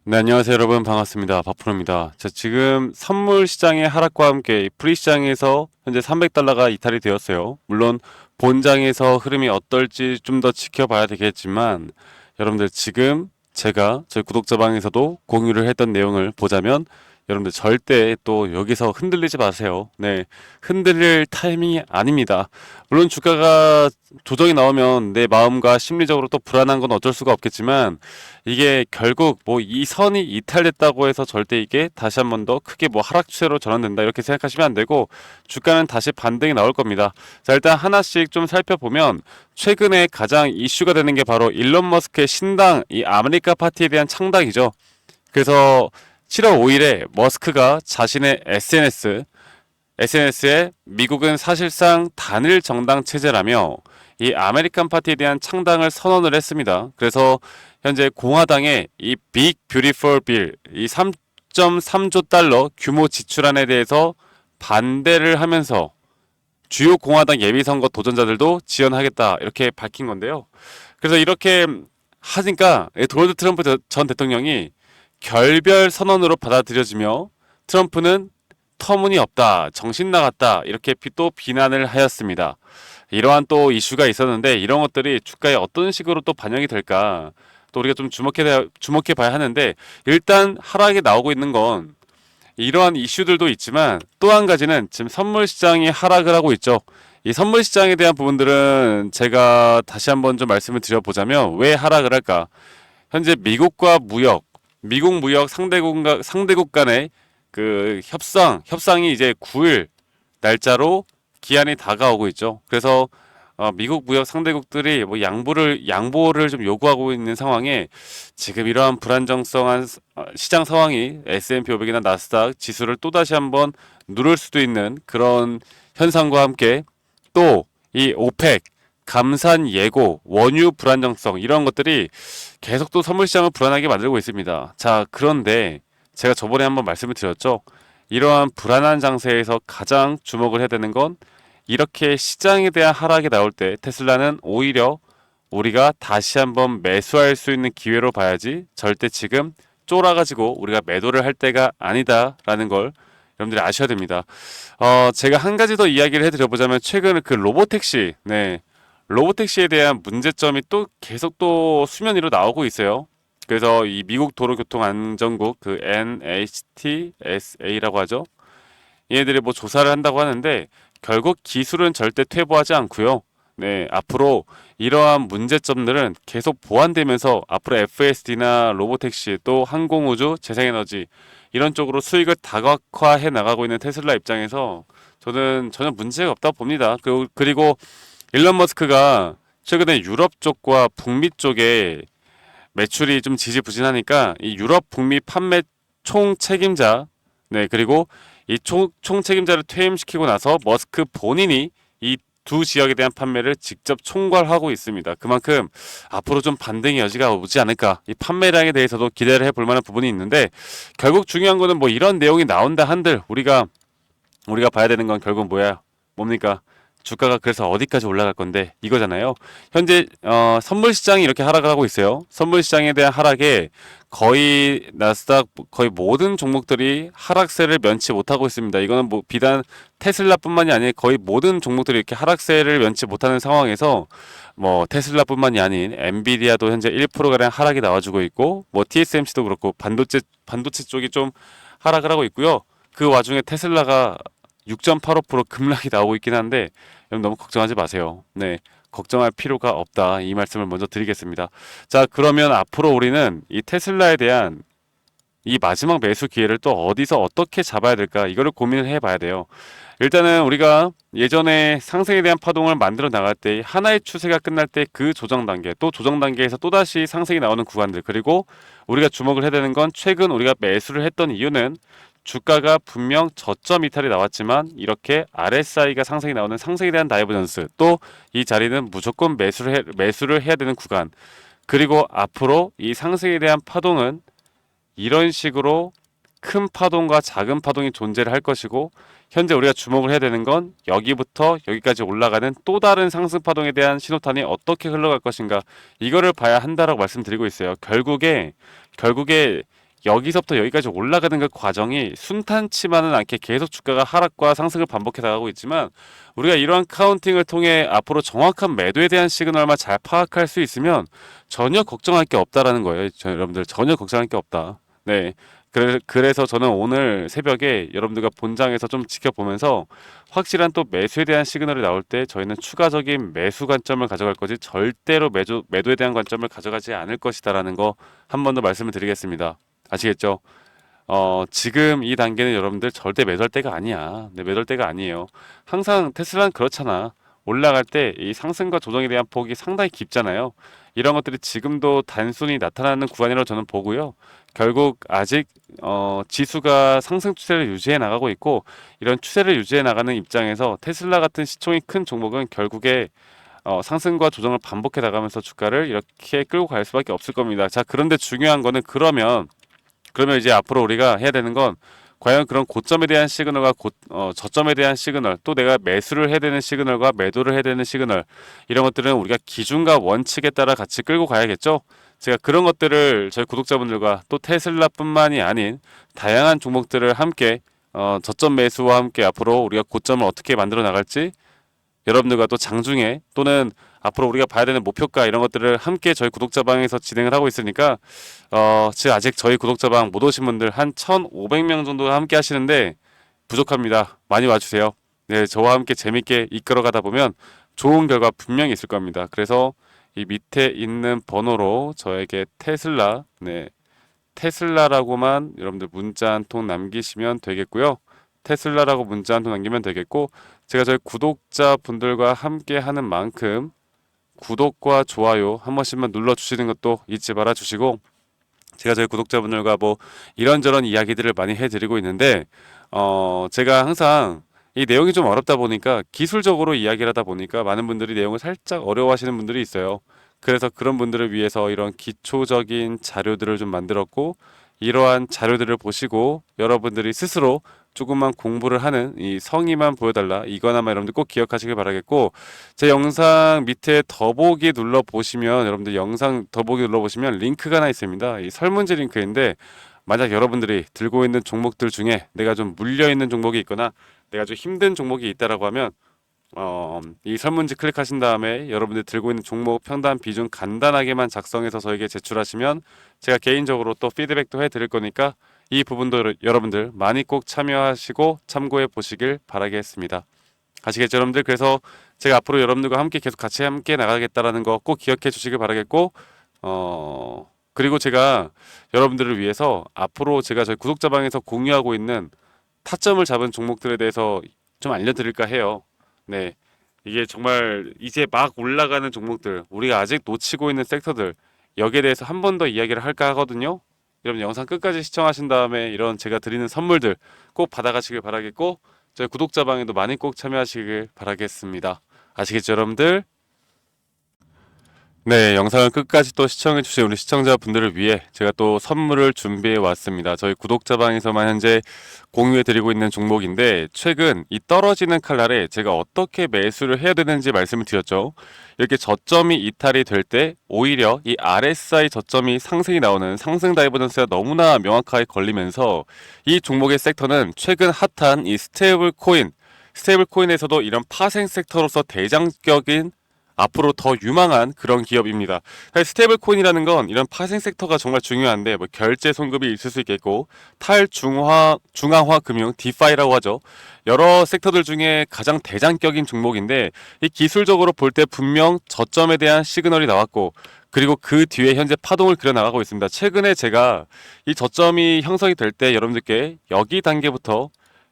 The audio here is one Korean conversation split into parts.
네, 안녕하세요, 여러분. 반갑습니다. 바프로입니다. 자, 지금 선물 시장의 하락과 함께 프리 시장에서 현재 300달러가 이탈이 되었어요. 물론 본장에서 흐름이 어떨지 좀 더 지켜봐야 되겠지만, 여러분들 지금 제가 저희 구독자방에서도 공유를 했던 내용을 보자면, 여러분들 절대 또 여기서 흔들리지 마세요. 네, 흔들릴 타이밍이 아닙니다. 물론 주가가 조정이 나오면 내 마음과 심리적으로 또 불안한 건 어쩔 수가 없겠지만, 이게 결국 뭐 이 선이 이탈됐다고 해서 절대 이게 다시 한번 더 크게 뭐 하락 추세로 전환된다 이렇게 생각하시면 안 되고, 주가는 다시 반등이 나올 겁니다. 자, 일단 하나씩 좀 살펴보면, 최근에 가장 이슈가 되는 게 바로 일론 머스크의 신당, 이 아메리카 파티에 대한 창당이죠. 그래서 7월 5일에 머스크가 자신의 SNS에 미국은 사실상 단일 정당 체제라며 이 아메리칸 파티에 대한 창당을 선언을 했습니다. 그래서 현재 공화당의 이 빅 뷰티풀 빌, 이 3.3조 달러 규모 지출안에 대해서 반대를 하면서 주요 공화당 예비선거 도전자들도 지원하겠다 이렇게 밝힌 건데요. 그래서 이렇게 하니까 도널드 트럼프 전 대통령이 결별 선언으로 받아들여지며, 트럼프는 터무니없다, 정신 나갔다 이렇게 또 비난을 하였습니다. 이러한 또 이슈가 있었는데, 이런 것들이 주가에 어떤 식으로 또 반영이 될까 또 우리가 좀 주목해 봐야 하는데, 일단 하락이 나오고 있는 건 이러한 이슈들도 있지만, 또 한 가지는 지금 선물 시장이 하락을 하고 있죠. 이 선물 시장에 대한 부분들은 제가 다시 한번 좀 말씀을 드려보자면, 왜 하락을 할까? 현재 미국 무역 상대국 간의 그 협상이 이제 9일 날짜로 기한이 다가오고 있죠. 그래서 미국 무역 상대국들이 뭐 양보를 좀 요구하고 있는 상황에, 지금 이러한 불안정성한 시장 상황이 S&P 500이나 나스닥 지수를 또다시 한번 누를 수도 있는 그런 현상과 함께, 또 이 오펙 감산 예고, 원유 불안정성 이런 것들이 계속 또 선물 시장을 불안하게 만들고 있습니다. 자, 그런데 제가 저번에 한번 말씀을 드렸죠. 이러한 불안한 장세에서 가장 주목을 해야 되는 건, 이렇게 시장에 대한 하락이 나올 때 테슬라는 오히려 우리가 다시 한번 매수할 수 있는 기회로 봐야지, 절대 지금 쫄아가지고 우리가 매도를 할 때가 아니다라는 걸 여러분들이 아셔야 됩니다. 제가 한 가지 더 이야기를 해드려보자면, 최근 그 로보택시, 네, 로보택시에 대한 문제점이 또 계속 또 수면 위로 나오고 있어요. 그래서 이 미국 도로교통안전국 그 NHTSA라고 하죠. 얘네들이 뭐 조사를 한다고 하는데, 결국 기술은 절대 퇴보하지 않고요. 네, 앞으로 이러한 문제점들은 계속 보완되면서 앞으로 FSD나 로보택시, 또 항공우주, 재생에너지 이런 쪽으로 수익을 다각화해 나가고 있는 테슬라 입장에서 저는 전혀 문제가 없다고 봅니다. 그리고 일론 머스크가 최근에 유럽 쪽과 북미 쪽에 매출이 좀 지지부진하니까, 이 유럽 북미 판매 총 책임자, 네, 그리고 이 총 책임자를 퇴임시키고 나서 머스크 본인이 이 두 지역에 대한 판매를 직접 총괄하고 있습니다. 그만큼 앞으로 좀 반등의 여지가 오지 않을까, 이 판매량에 대해서도 기대를 해볼 만한 부분이 있는데, 결국 중요한 거는 뭐 이런 내용이 나온다 한들 우리가 봐야 되는 건 결국 뭐야? 뭡니까? 주가가 그래서 어디까지 올라갈 건데 이거잖아요. 현재 선물 시장이 이렇게 하락을 하고 있어요. 선물 시장에 대한 하락에 거의 나스닥 거의 모든 종목들이 하락세를 면치 못하고 있습니다. 이거는 뭐 비단 테슬라뿐만이 아니라 거의 모든 종목들이 이렇게 하락세를 면치 못하는 상황에서, 뭐 테슬라뿐만이 아닌 엔비디아도 현재 1%가량 하락이 나와주고 있고, 뭐 TSMC도 그렇고 반도체 쪽이 좀 하락을 하고 있고요. 그 와중에 테슬라가 6.85% 급락이 나오고 있긴 한데, 여러분 너무 걱정하지 마세요. 네, 걱정할 필요가 없다, 이 말씀을 먼저 드리겠습니다. 자, 그러면 앞으로 우리는 이 테슬라에 대한 이 마지막 매수 기회를 또 어디서 어떻게 잡아야 될까, 이거를 고민을 해봐야 돼요. 일단은 우리가 예전에 상승에 대한 파동을 만들어 나갈 때 하나의 추세가 끝날 때 그 조정 단계, 또 조정 단계에서 또다시 상승이 나오는 구간들, 그리고 우리가 주목을 해야 되는 건, 최근 우리가 매수를 했던 이유는 주가가 분명 저점 이탈이 나왔지만 이렇게 RSI가 상승이 나오는 상승에 대한 다이버전스, 또 이 자리는 무조건 매수를 해야 되는 구간, 그리고 앞으로 이 상승에 대한 파동은 이런 식으로 큰 파동과 작은 파동이 존재를 할 것이고, 현재 우리가 주목을 해야 되는 건 여기부터 여기까지 올라가는 또 다른 상승 파동에 대한 신호탄이 어떻게 흘러갈 것인가, 이거를 봐야 한다라고 말씀드리고 있어요. 결국에 여기서부터 여기까지 올라가는 그 과정이 순탄치만은 않게 계속 주가가 하락과 상승을 반복해 나가고 있지만 우리가 이러한 카운팅을 통해 앞으로 정확한 매도에 대한 시그널만 잘 파악할 수 있으면 전혀 걱정할 게 없다라는 거예요. 여러분들 전혀 걱정할 게 없다. 네. 그래서 저는 오늘 새벽에 여러분들과 본장에서 좀 지켜보면서 확실한 또 매수에 대한 시그널이 나올 때 저희는 추가적인 매수 관점을 가져갈 거지 절대로 매도에 대한 관점을 가져가지 않을 것이다라는 거 한 번 더 말씀을 드리겠습니다. 아시겠죠? 지금 이 단계는 여러분들 절대 매도할 때가 아니야. 네, 매도할 때가 아니에요. 항상 테슬라는 그렇잖아. 올라갈 때 이 상승과 조정에 대한 폭이 상당히 깊잖아요. 이런 것들이 지금도 단순히 나타나는 구간이라고 저는 보고요. 결국 아직 지수가 상승 추세를 유지해 나가고 있고 이런 추세를 유지해 나가는 입장에서 테슬라 같은 시총이 큰 종목은 결국에 상승과 조정을 반복해 나가면서 주가를 이렇게 끌고 갈 수밖에 없을 겁니다. 자, 그런데 중요한 거는 그러면 이제 앞으로 우리가 해야 되는 건 과연 그런 고점에 대한 시그널과 저점에 대한 시그널, 또 내가 매수를 해야 되는 시그널과 매도를 해야 되는 시그널, 이런 것들은 우리가 기준과 원칙에 따라 같이 끌고 가야겠죠. 제가 그런 것들을 저희 구독자분들과 또 테슬라뿐만이 아닌 다양한 종목들을 함께 저점 매수와 함께 앞으로 우리가 고점을 어떻게 만들어 나갈지 여러분들과 또 장중에 또는 앞으로 우리가 봐야 되는 목표가 이런 것들을 함께 저희 구독자방에서 진행을 하고 있으니까 지금 아직 저희 구독자방 못 오신 분들 한 1,500명 정도 함께 하시는데 부족합니다. 많이 와주세요. 네, 저와 함께 재밌게 이끌어가다 보면 좋은 결과 분명히 있을 겁니다. 그래서 이 밑에 있는 번호로 저에게 테슬라라고만 여러분들 문자 한 통 남기시면 되겠고요. 테슬라라고 문자 한 통 남기면 되겠고 제가 저희 구독자분들과 함께 하는 만큼 구독과 좋아요 한 번씩만 눌러주시는 것도 잊지 말아 주시고 제가 저희 구독자분들과 뭐 이런저런 이야기들을 많이 해드리고 있는데 제가 항상 이 내용이 좀 어렵다 보니까 기술적으로 이야기를 하다 보니까 많은 분들이 내용을 살짝 어려워하시는 분들이 있어요. 그래서 그런 분들을 위해서 이런 기초적인 자료들을 좀 만들었고 이러한 자료들을 보시고 여러분들이 스스로 조금만 공부를 하는 이 성의만 보여달라 이거나마 여러분들 꼭 기억하시길 바라겠고 제 영상 밑에 더보기 눌러 보시면 여러분들 영상 더보기 눌러 보시면 링크가 하나 있습니다. 이 설문지 링크인데 만약 여러분들이 들고 있는 종목들 중에 내가 좀 물려 있는 종목이 있거나 내가 좀 힘든 종목이 있다라고 하면 이 설문지 클릭하신 다음에 여러분들 들고 있는 종목 평단 비중 간단하게만 작성해서 저에게 제출하시면 제가 개인적으로 또 피드백도 해드릴 거니까 이 부분도 여러분들 많이 꼭 참여하시고 참고해 보시길 바라겠습니다. 아시겠죠 여러분들? 그래서 제가 앞으로 여러분들과 함께 계속 같이 함께 나가겠다라는 거 꼭 기억해 주시길 바라겠고 그리고 제가 여러분들을 위해서 앞으로 제가 저희 구독자방에서 공유하고 있는 타점을 잡은 종목들에 대해서 좀 알려드릴까 해요. 네, 이게 정말 이제 막 올라가는 종목들, 우리가 아직 놓치고 있는 섹터들 여기에 대해서 한 번 더 이야기를 할까 하거든요. 여러분 영상 끝까지 시청하신 다음에 이런 제가 드리는 선물들 꼭 받아가시길 바라겠고 저희 구독자방에도 많이 꼭 참여하시길 바라겠습니다. 아시겠죠 여러분들? 네, 영상을 끝까지 또 시청해주신 우리 시청자분들을 위해 제가 또 선물을 준비해 왔습니다. 저희 구독자방에서만 현재 공유해드리고 있는 종목인데 최근 이 떨어지는 칼날에 제가 어떻게 매수를 해야 되는지 말씀을 드렸죠. 이렇게 저점이 이탈이 될 때 오히려 이 RSI 저점이 상승이 나오는 상승 다이버전스가 너무나 명확하게 걸리면서 이 종목의 섹터는 최근 핫한 이 스테이블 코인에서도 이런 파생 섹터로서 대장격인 앞으로 더 유망한 그런 기업입니다. 사실 스테이블 코인이라는 건 이런 파생 섹터가 정말 중요한데 뭐 결제 송금이 있을 수 있겠고 중앙화 금융 디파이라고 하죠. 여러 섹터들 중에 가장 대장격인 종목인데 이 기술적으로 볼 때 분명 저점에 대한 시그널이 나왔고 그리고 그 뒤에 현재 파동을 그려 나가고 있습니다. 최근에 제가 이 저점이 형성이 될 때 여러분들께 여기 단계부터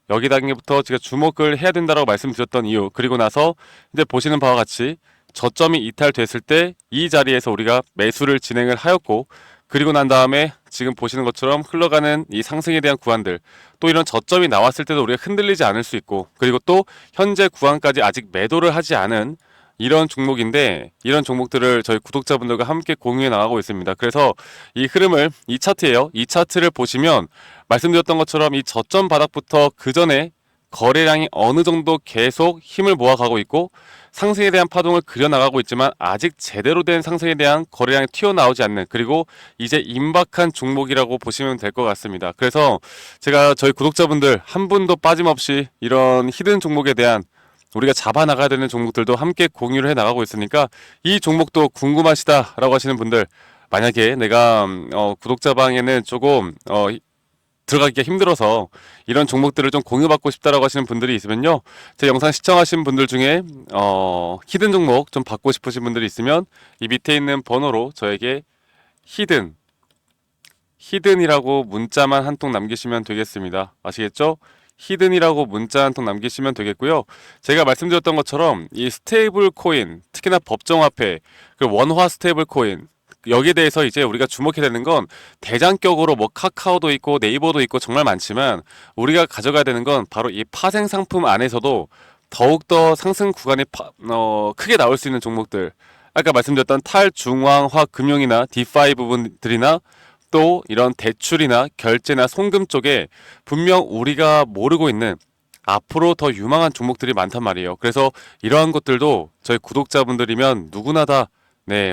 제가 주목을 해야 된다라고 말씀드렸던 이유 그리고 나서 이제 보시는 바와 같이 저점이 이탈됐을 때 이 자리에서 우리가 매수를 진행을 하였고 그리고 난 다음에 지금 보시는 것처럼 흘러가는 이 상승에 대한 구간들 또 이런 저점이 나왔을 때도 우리가 흔들리지 않을 수 있고 그리고 또 현재 구간까지 아직 매도를 하지 않은 이런 종목인데 이런 종목들을 저희 구독자분들과 함께 공유해 나가고 있습니다. 그래서 이 흐름을 이 차트예요. 이 차트를 보시면 말씀드렸던 것처럼 이 저점 바닥부터 그 전에 거래량이 어느 정도 계속 힘을 모아가고 있고 상승에 대한 파동을 그려나가고 있지만 아직 제대로 된 상승에 대한 거래량이 튀어나오지 않는, 그리고 이제 임박한 종목이라고 보시면 될 것 같습니다. 그래서 제가 저희 구독자분들 한 분도 빠짐없이 이런 히든 종목에 대한 우리가 잡아 나가야 되는 종목들도 함께 공유를 해 나가고 있으니까 이 종목도 궁금하시다라고 하시는 분들, 만약에 내가 구독자방에는 조금 들어가기가 힘들어서 이런 종목들을 좀 공유받고 싶다라고 하시는 분들이 있으면요, 제 영상 시청하신 분들 중에 히든 종목 좀 받고 싶으신 분들이 있으면 이 밑에 있는 번호로 저에게 히든이라고 문자만 한 통 남기시면 되겠습니다. 아시겠죠? 히든이라고 문자 한 통 남기시면 되겠고요. 제가 말씀드렸던 것처럼 이 스테이블 코인, 특히나 법정화폐, 그 원화 스테이블 코인, 여기에 대해서 이제 우리가 주목해야 되는 건, 대장격으로 뭐 카카오도 있고 네이버도 있고 정말 많지만 우리가 가져가야 되는 건 바로 이 파생 상품 안에서도 더욱더 상승 구간이 크게 나올 수 있는 종목들, 아까 말씀드렸던 탈중앙화 금융이나 디파이 부분들이나 또 이런 대출이나 결제나 송금 쪽에 분명 우리가 모르고 있는 앞으로 더 유망한 종목들이 많단 말이에요. 그래서 이러한 것들도 저희 구독자분들이면 누구나 다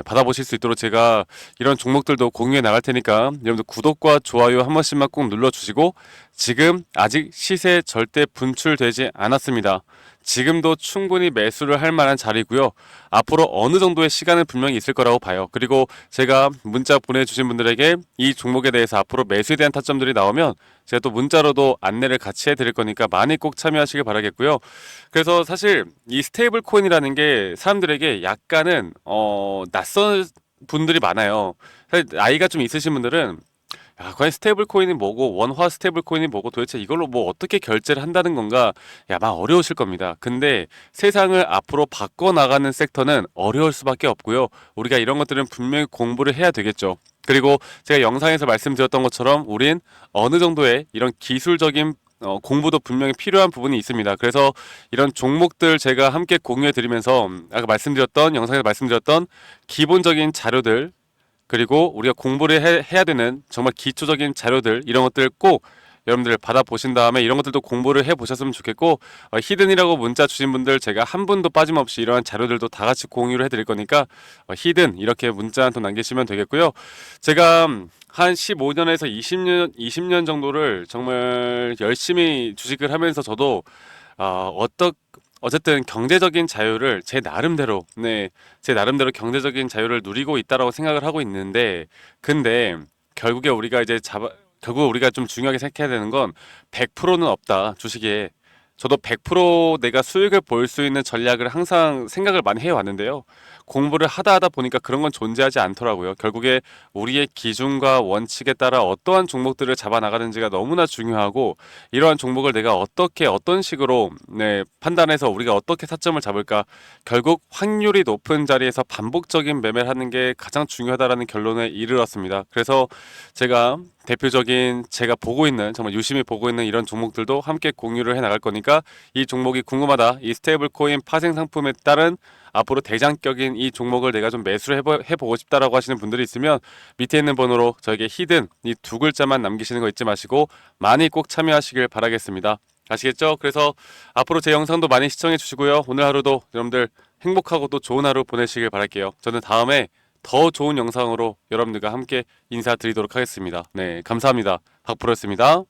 받아보실 수 있도록 제가 이런 종목들도 공유해 나갈 테니까 여러분들 구독과 좋아요 한 번씩만 꼭 눌러주시고, 지금 아직 시세 절대 분출되지 않았습니다. 지금도 충분히 매수를 할 만한 자리고요. 앞으로 어느 정도의 시간은 분명히 있을 거라고 봐요. 그리고 제가 문자 보내주신 분들에게 이 종목에 대해서 앞으로 매수에 대한 타점들이 나오면 제가 또 문자로도 안내를 같이 해드릴 거니까 많이 꼭 참여하시길 바라겠고요. 그래서 사실 이 스테이블 코인이라는 게 사람들에게 약간은 낯선 분들이 많아요. 사실 나이가 좀 있으신 분들은 야, 과연 스테이블 코인이 뭐고 원화 스테이블 코인이 뭐고 도대체 이걸로 뭐 어떻게 결제를 한다는 건가, 야, 막 어려우실 겁니다. 근데 세상을 앞으로 바꿔 나가는 섹터는 어려울 수밖에 없고요. 우리가 이런 것들은 분명히 공부를 해야 되겠죠. 그리고 제가 영상에서 말씀드렸던 것처럼 우린 어느 정도의 이런 기술적인 공부도 분명히 필요한 부분이 있습니다. 그래서 이런 종목들 제가 함께 공유해 드리면서 아까 말씀드렸던, 영상에서 말씀드렸던 기본적인 자료들, 그리고 우리가 공부를 해야 되는 정말 기초적인 자료들, 이런 것들 꼭 여러분들 받아보신 다음에 이런 것들도 공부를 해보셨으면 좋겠고, 히든이라고 문자 주신 분들 제가 한 분도 빠짐없이 이러한 자료들도 다 같이 공유를 해드릴 거니까 히든 이렇게 문자 한 통 남기시면 되겠고요. 제가 한 15년에서 20년 정도를 정말 열심히 주식을 하면서 저도 어쨌든 경제적인 자유를 제 나름대로 경제적인 자유를 누리고 있다라고 생각을 하고 있는데, 근데 결국에 결국 우리가 좀 중요하게 생각해야 되는 건 100%는 없다, 주식에. 저도 100% 내가 수익을 볼 수 있는 전략을 항상 생각을 많이 해왔는데요. 공부를 하다 보니까 그런 건 존재하지 않더라고요. 결국에 우리의 기준과 원칙에 따라 어떠한 종목들을 잡아 나가는지가 너무나 중요하고, 이러한 종목을 내가 어떤 식으로 판단해서 우리가 어떻게 타점을 잡을까, 결국 확률이 높은 자리에서 반복적인 매매를 하는 게 가장 중요하다라는 결론에 이르렀습니다. 그래서 제가 대표적인, 제가 보고 있는, 정말 유심히 보고 있는 이런 종목들도 함께 공유를 해 나갈 거니까, 이 종목이 궁금하다, 이 스테이블 코인 파생 상품에 따른 앞으로 대장격인 이 종목을 내가 좀 매수를 해보고 싶다라고 하시는 분들이 있으면 밑에 있는 번호로 저에게 히든 이 두 글자만 남기시는 거 잊지 마시고 많이 꼭 참여하시길 바라겠습니다. 아시겠죠? 그래서 앞으로 제 영상도 많이 시청해 주시고요. 오늘 하루도 여러분들 행복하고 또 좋은 하루 보내시길 바랄게요. 저는 다음에 더 좋은 영상으로 여러분들과 함께 인사드리도록 하겠습니다. 네, 감사합니다. 박프로였습니다.